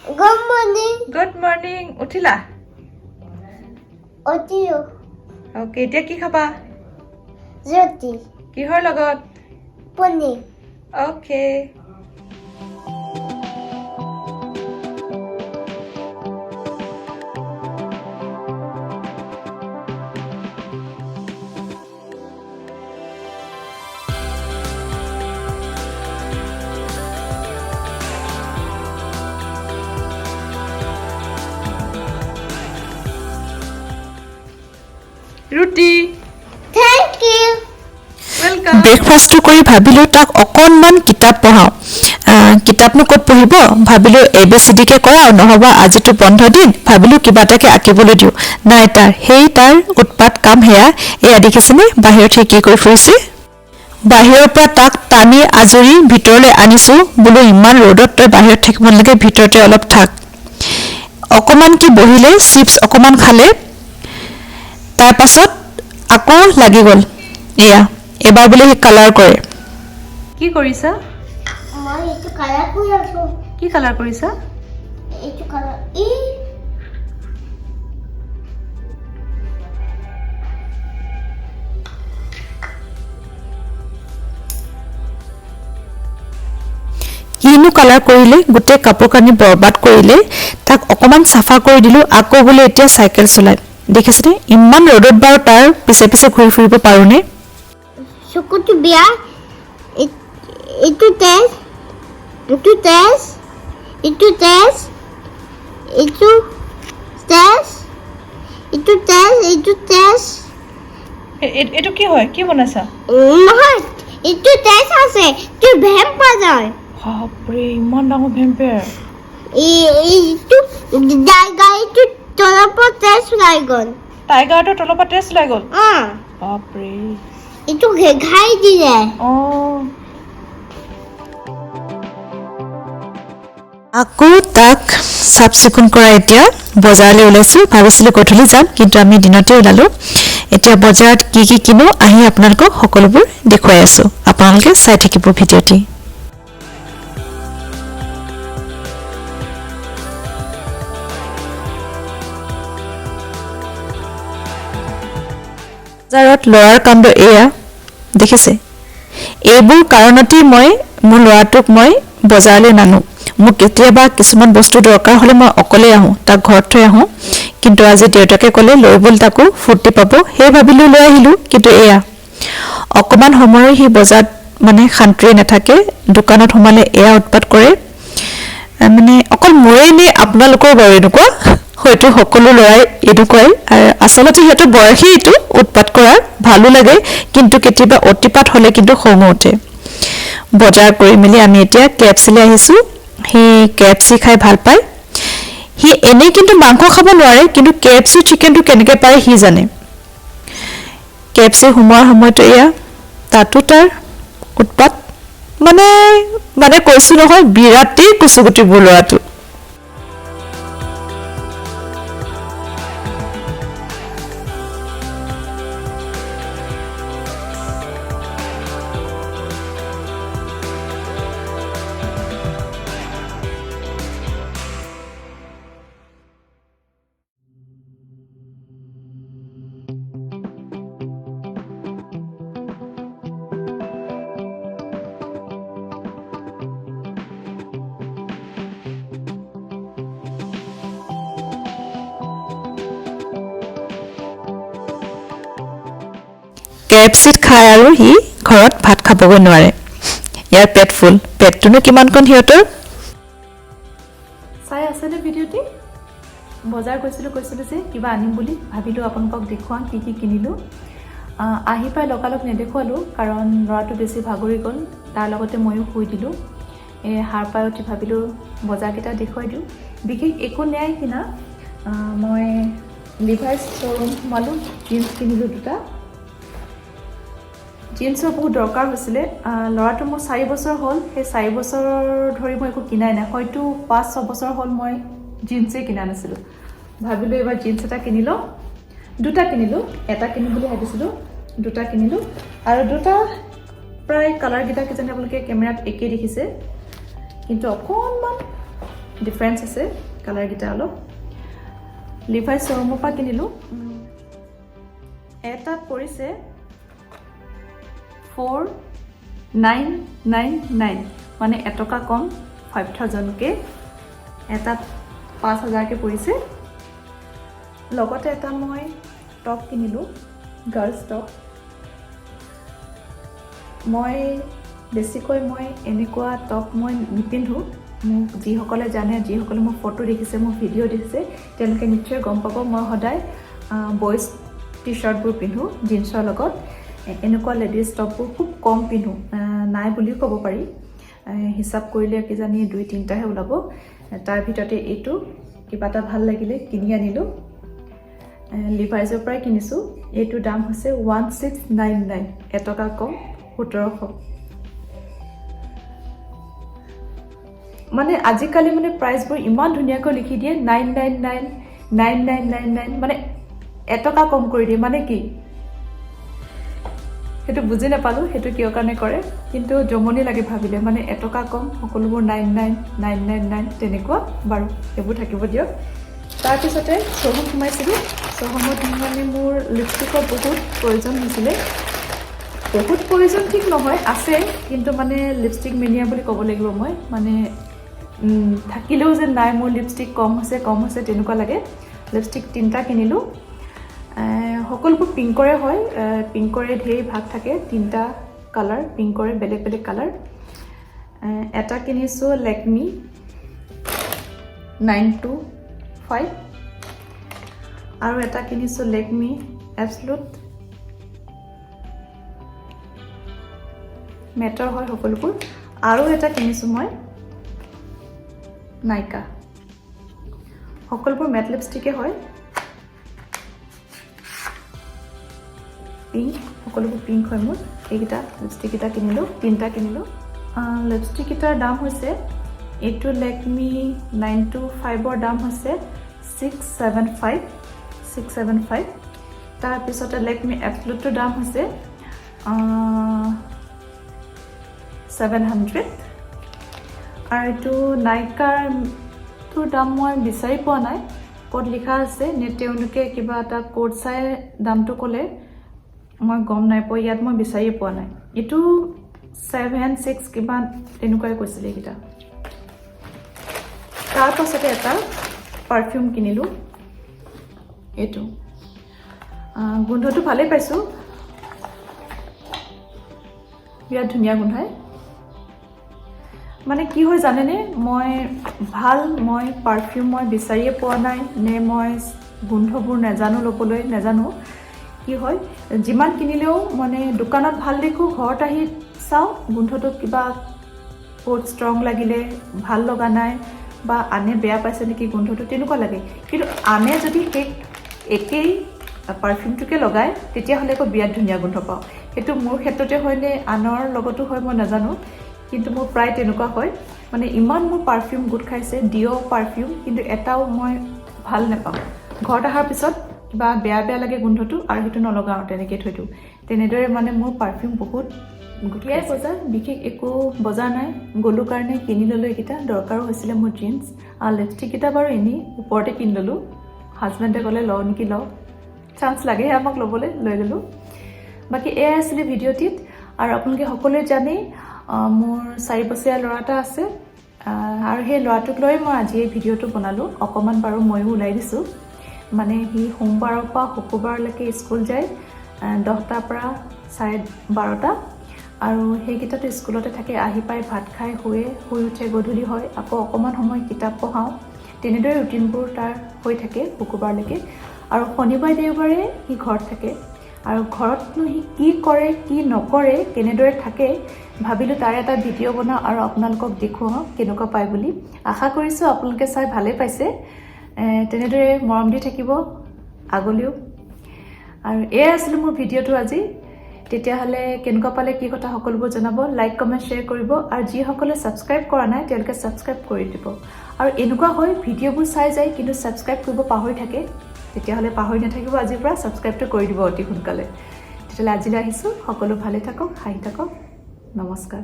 Good morning. Good morning. উঠিলা? Otio. Okay, এতিয়া কি খাবা? Zoti. কিহৰ লগত? Pony. Okay. ৰুটি Thank you. ওয়েলকাম ব্ৰেকফাষ্টটো কৰি ভাবিলোঁ তাক অকণমান কিতাপ পঢ়াওঁ কিতাপনো ক'ত পঢ়িব ভাবিলোঁ ABCDকে কৰাওঁ নহ'বা আজিতো বন্ধ দিন ভাবিলোঁ কিবা এটাকে আঁকিবলৈ দিওঁ নাই তাৰ উৎপাত কাম এয়া দেখিছেনে বাহিৰত সি কি কৰি ফুৰিছে বাহিৰৰ পৰা তাক টানি আজৰি ভিতৰলৈ আনিছোঁ বোলো ইমান ৰ'দত তই বাহিৰত থাকিব নালাগে ভিতৰতে অলপ থাক অকণমান কি বহিলে চিপছ অকণমান খালে তাৰ পাছত আকৌ লাগি গ'ল এবাৰ বোলে সি কালাৰ কৰে কি কৰিছা মই এইটো কালাৰ কৰি আছো কি কালাৰ কৰিছা এইটো কালাৰ কিনো কালাৰ কৰিলে গোটেই কাপোৰ কানি বৰবাদ কৰিলে তাক অকণমান চাফা কৰি দিলোঁ আকৌ বোলে এতিয়া চাইকেল চলায় দেখিছেনে ইমান ৰ'দত বাৰু তাৰ পিছে পিছে ঘূৰি ফুৰিব পাৰোঁনে চকুটো বিয়া এইটো তেজ এইটো তেজ এইটো তেজ এইটো তেজ এইটো তেজ এইটো তেজ এইটো কি হয় কি বনাইছা নহয় এইটো তেজ আছে তোৰ ভেম পোৱা যায় বাপৰে ইমান ডাঙৰ ভেম্পায়াৰ এইটো গাড়ীটো তলৰ পৰা তেজ ওলাই গ'ল টাইগাৰটোৰ তলৰ পৰা তেজ ওলাই গ'ল অঁ বাপৰে এইটো ঘাই দিলে আকৌ তাক চাফ চিকুণ কৰা এতিয়া বজাৰলৈ ওলাইছোঁ ভাবিছিলোঁ গধূলি যাম কিন্তু আমি দিনতে ওলালোঁ এতিয়া বজাৰত কি কি কিনো আহি আপোনালোকক সকলোবোৰ দেখুৱাই আছোঁ আপোনালোকে চাই থাকিব ভিডিঅ'টি বজাৰত ল'ৰাৰ কাণ্ড এয়া দেখিছে এইবোৰ কাৰণতেই মই মোৰ ল'ৰাটোক মই বজাৰলৈ নানো মোক কেতিয়াবা কিছুমান বস্তু দৰকাৰ হ'লে মই অকলে আহোঁ তাক ঘৰত থৈ আহোঁ কিন্তু আজি দেউতাকে ক'লে লৈ ব'ল তাকো ফূৰ্তি পাব সেই ভাবিলোঁ লৈ আহিলোঁ কিন্তু এয়া অকণমান সময় সি বজাৰত মানে শান্তিৰে নাথাকে দোকানত সোমালে এয়া উৎপাত কৰে মানে অকল মোৰেই নে আপোনালোকৰ বাৰু এনেকুৱা হয়তো সকলো ল'ৰাই এনেকুৱাই আচলতে সিহঁতৰ বয়সেই এইটো উৎপাত কৰাৰ ভালো লাগে কিন্তু কেতিয়াবা অতিপাত হ'লে কিন্তু খং উঠে বজাৰ কৰি মেলি আমি এতিয়া KFCলৈ আহিছোঁ সি KFC খাই ভাল পায় সি এনেই কিন্তু মাংস খাব নোৱাৰে কিন্তু KFC চিকেনটো কেনেকৈ পাৰে সি জানে KFC সোমোৱাৰ সময়তো এয়া তাতো তাৰ উৎপাত মানে কৈছোঁ নহয় বিৰাটেই কুচুগুটিবোৰ ল'ৰাটো KFCত খাই আৰু সি ঘৰত ভাত খাবগৈ নোৱাৰে ইয়াৰ পেট ফুল পেটটোনো কিমানকণ সিহঁতৰ চাই আছেনে ভিডিঅ'টি বজাৰ কৈছিলোঁ যে কিবা আনিম বুলি ভাবিলোঁ আপোনালোকক দেখুৱাম কি কি কিনিলোঁ আহি পাই লগালগ নেদেখুৱালোঁ কাৰণ ল'ৰাটো বেছি ভাগৰি গ'ল তাৰ লগতে ময়ো শুই দিলোঁ সাৰ পাই উঠি ভাবিলোঁ বজাৰকেইটা দেখুৱাই দিওঁ বিশেষ একো নাই কিনা মই লিভাইছ শ্ব'ৰুম সোমালোঁ জিন্স কিনিলোঁ দুটা জিন্সৰ বহুত দৰকাৰ হৈছিলে ল'ৰাটো মোৰ 4 বছৰ হ'ল সেই 4 বছৰ ধৰি মই একো কিনাই নাই হয়তো 5-6 বছৰ হ'ল মই জিন্সেই কিনা নাছিলোঁ ভাবিলোঁ এবাৰ জিন্স এটা কিনি লওঁ দুটা কিনিলোঁ এটা কিনিম বুলি ভাবিছিলোঁ দুটা কিনিলোঁ আৰু দুটা প্ৰায় কালাৰকেইটা কিজানি আপোনালোকে কেমেৰাত একেই দেখিছে কিন্তু অকণমান ডিফাৰেঞ্চ আছে কালাৰকেইটা অলপ লিভাইছ শ্ব'ৰুমৰ পৰা কিনিলোঁ এটাত পৰিছে 4999 মানে এটকা কম 5000কে এটাত 5000কে পৰিছে লগতে এটা মই টপ কিনিলোঁ গাৰ্লছ টপ মই বেছিকৈ মই এনেকুৱা টপ মই নিপিন্ধোঁ মোক যিসকলে জানে যিসকলে মোৰ ফটো দেখিছে মোৰ ভিডিঅ' দেখিছে তেওঁলোকে নিশ্চয় গম পাব মই সদায় বয়জ টি শ্বাৰ্টবোৰ পিন্ধোঁ জিন্সৰ লগত এনেকুৱা লেডিজ টপবোৰ খুব কম পিন্ধোঁ নাই বুলিও ক'ব পাৰি হিচাপ কৰিলে কিজানি 2-3টাহে ওলাব তাৰ ভিতৰতে এইটো কিবা এটা ভাল লাগিলে কিনি আনিলোঁ লিভাইজৰ পৰাই কিনিছোঁ এইটো দাম হৈছে 1699 এটকা কম 1700 মানে আজিকালি মানে প্ৰাইচবোৰ ইমান ধুনীয়াকৈ লিখি দিয়ে 999 9999 মানে এটকা কম কৰি দিয়ে মানে কি সেইটো বুজি নাপালোঁ সেইটো কিয় কাৰণে কৰে কিন্তু জমনি লাগে ভাবিলে মানে এটকা কম সকলোবোৰ 99999 তেনেকুৱা বাৰু এইবোৰ থাকিব দিয়ক তাৰপিছতে শ্ব'ৰুম সোমাইছিলোঁ শ্ব'ৰুমত মানে মোৰ লিপষ্টিকৰ বহুত প্ৰয়োজন হৈছিলে বহুত প্ৰয়োজন ঠিক নহয় আছে কিন্তু মানে লিপষ্টিক মেনিয়া বুলি ক'ব লাগিব মই মানে থাকিলেও যে নাই মোৰ লিপষ্টিক কম হৈছে তেনেকুৱা লাগে লিপষ্টিক 3টা কিনিলোঁ সকলোবোৰ পিংকৰে হয় পিংকৰে ঢেৰ ভাগ থাকে 3টা কালাৰ পিংকৰে বেলেগ বেলেগ কালাৰ এটা কিনিছোঁ লেকমি 925 আৰু এটা কিনিছোঁ লেকমি এবছলুট মেটাৰ হয় সকলোবোৰ আৰু এটা কিনিছোঁ মই নাইকা সকলোবোৰ মেট লিপষ্টিকে হয় পিংক সকলোবোৰ পিংক হয় মোৰ এইকেইটা লিপষ্টিককেইটা কিনিলোঁ 3টা কিনিলোঁ লিপষ্টিককেইটাৰ দাম হৈছে এইটো লেকমি 925ৰ দাম হৈছে 675 তাৰপিছতে লেকমি এবছলুটৰ দাম হৈছে 700 আৰু এইটো নাইকাৰটোৰ দাম মই বিচাৰি পোৱা নাই ক'ত লিখা আছে নে তেওঁলোকে কিবা এটা কোড চাই দামটো ক'লে মই গম নাই পোৱা ইয়াত মই বিচাৰিয়ে পোৱা নাই এইটো 7-6 কিবা তেনেকুৱাই কৈছিলে এইকেইটা তাৰপাছতে এটা পাৰফিউম কিনিলোঁ এইটো গোন্ধটো ভালেই পাইছোঁ বিৰাট ধুনীয়া গোন্ধায় মানে কি হয় জানেনে মই পাৰফিউম মই বিচাৰিয়ে পোৱা নাই নে মই গোন্ধবোৰ ল'বলৈ নাজানো কি হয় যিমান কিনিলেও মানে দোকানত ভাল দেখোঁ ঘৰত আহি চাওঁ গোন্ধটো কিবা বহুত ষ্ট্ৰং লাগিলে ভাল লগা নাই বা আনে বেয়া পাইছে নেকি গোন্ধটো তেনেকুৱা লাগে কিন্তু আনে যদি সেই একেই পাৰফিউমটোকে লগায় তেতিয়াহ'লে আকৌ বিৰাট ধুনীয়া গোন্ধ পাওঁ সেইটো মোৰ ক্ষেত্ৰতে হয়নে আনৰ লগতো হয় মই নাজানো কিন্তু মোৰ প্ৰায় তেনেকুৱা হয় মানে ইমান মোৰ পাৰফিউম গোট খাইছে ডিঅ' পাৰফিউম কিন্তু এটাও মই ভাল নাপাওঁ ঘৰত অহাৰ পিছত কিবা বেয়া লাগে গোন্ধটো আৰু সেইটো নলগাওঁ তেনেকৈ থৈ দিওঁ তেনেদৰে মানে মোৰ পাৰফিউম বহুত গোটেই বজাৰ বিশেষ একো বজাৰ নাই গ'লোঁ কাৰণে কিনি ল'লোঁ এইকেইটা দৰকাৰো হৈছিলে মোৰ জিন্স আৰু লিপষ্টিককেইটা বাৰু এনেই ওপৰতে কিনি ল'লোঁ হাজবেণ্ডে ক'লে লওঁ নেকি লওঁ চান্স লাগেহে আমাক ল'বলৈ লৈ ল'লোঁ বাকী এয়াই আছিলে ভিডিঅ'টিত আৰু আপোনালোকে সকলোৱে জানেই মোৰ 4 বছৰীয়া ল'ৰা এটা আছে আৰু সেই ল'ৰাটোক লৈ মই আজি এই ভিডিঅ'টো বনালোঁ অকণমান বাৰু ময়ো ওলাই দিছোঁ মানে সি সোমবাৰৰ পৰা শুকুৰবাৰলৈকে স্কুল যায় 10টাৰ পৰা 12:30 আৰু সেইকেইটাতো স্কুলতে থাকে আহি পাই ভাত খাই শুই উঠে গধূলি হয় আকৌ অকণমান সময় কিতাপ পঢ়াওঁ তেনেদৰে ৰুটিনবোৰ তাৰ হৈ থাকে শুকুৰবাৰলৈকে আৰু শনিবাৰ দেওবাৰে সি ঘৰত থাকে আৰু ঘৰতনো সি কি কৰে কি নকৰে কেনেদৰে থাকে ভাবিলোঁ তাৰ এটা ভিডিঅ' বনাওঁ আৰু আপোনালোকক দেখুৱাওঁ কেনেকুৱা পায় বুলি আশা কৰিছোঁ আপোনালোকে চাই ভালেই পাইছে তেনেদৰে মৰম দি থাকিব আগলৈও আৰু এয়াই আছিলে মোৰ ভিডিঅ'টো আজি তেতিয়াহ'লে কেনেকুৱা পালে কি কথা সকলোবোৰ জনাব লাইক কমেণ্ট শ্বেয়াৰ কৰিব আৰু যিসকলে ছাবস্ক্ৰাইব কৰা নাই তেওঁলোকে ছাবস্ক্ৰাইব কৰি দিব আৰু এনেকুৱা হয় ভিডিঅ'বোৰ চাই যায় কিন্তু ছাবস্ক্ৰাইব কৰিব পাহৰি থাকে তেতিয়াহ'লে পাহৰি নাথাকিব আজিৰ পৰা ছাবস্ক্ৰাইবটো কৰি দিব অতি সোনকালে তেতিয়াহ'লে আজিলৈ আহিছোঁ সকলো ভালে থাকক হাঁহি থাকক নমস্কাৰ